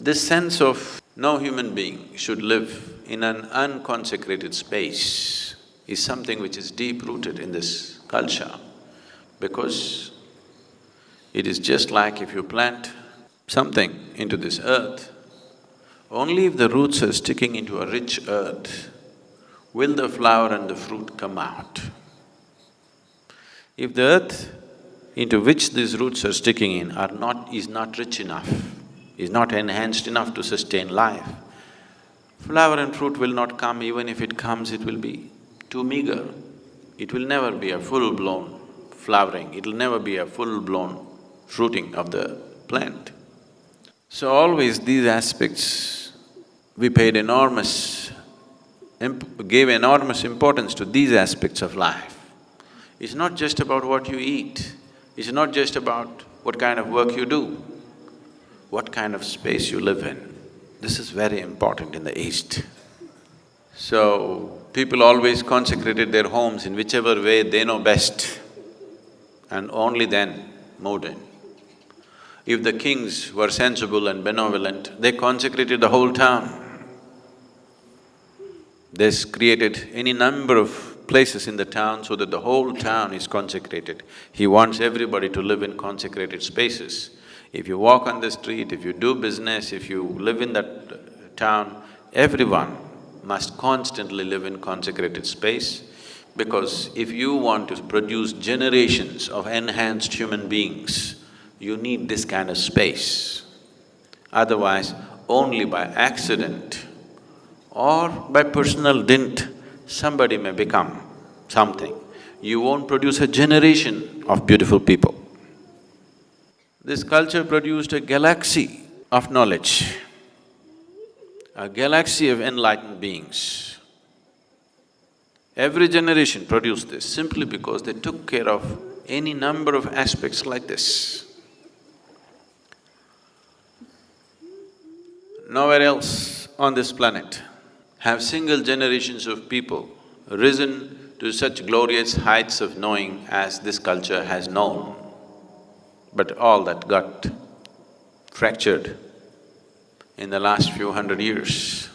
This sense of no human being should live in an unconsecrated space is something which is deep-rooted in this culture, because it is just like if you plant something into this earth, only if the roots are sticking into a rich earth will the flower and the fruit come out. If the earth into which these roots are sticking in is not rich enough, is not enhanced enough to sustain life, flower and fruit will not come. Even if it comes, it will be too meager. It will never be a full-blown flowering, it'll never be a full-blown fruiting of the plant. So always these aspects, we gave enormous importance to these aspects of life. It's not just about what you eat, it's not just about what kind of work you do, what kind of space you live in. This is very important in the East. So, people always consecrated their homes in whichever way they know best, and only then moved in. If the kings were sensible and benevolent, they consecrated the whole town. They created any number of places in the town so that the whole town is consecrated. He wants everybody to live in consecrated spaces. If you walk on the street, if you do business, if you live in that town, everyone must constantly live in consecrated space, because if you want to produce generations of enhanced human beings, you need this kind of space. Otherwise, only by accident or by personal dint, somebody may become something. You won't produce a generation of beautiful people. This culture produced a galaxy of knowledge, a galaxy of enlightened beings. Every generation produced this simply because they took care of any number of aspects like this. Nowhere else on this planet have single generations of people risen to such glorious heights of knowing as this culture has known. But all that got fractured in the last few hundred years.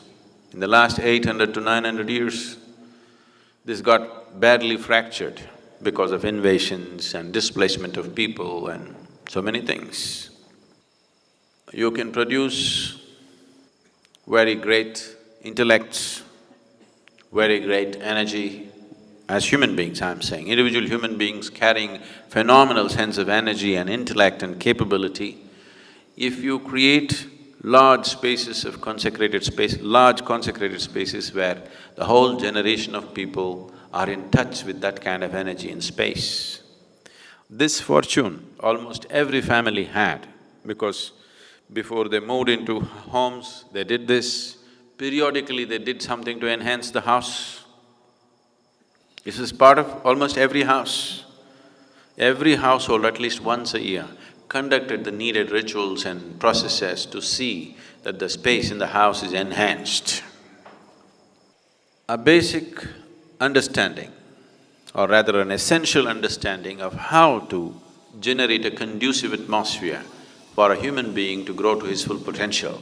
In the last 800 to 900 years, this got badly fractured because of invasions and displacement of people and so many things. You can produce very great intellects, very great energy as human beings, I'm saying, individual human beings carrying phenomenal sense of energy and intellect and capability. If you create large spaces of consecrated space, large consecrated spaces where the whole generation of people are in touch with that kind of energy and space. This fortune almost every family had, because before they moved into homes, they did this. Periodically, they did something to enhance the house. This is part of almost every house. Every household, at least once a year, conducted the needed rituals and processes to see that the space in the house is enhanced. A basic understanding, or rather an essential understanding of how to generate a conducive atmosphere for a human being to grow to his full potential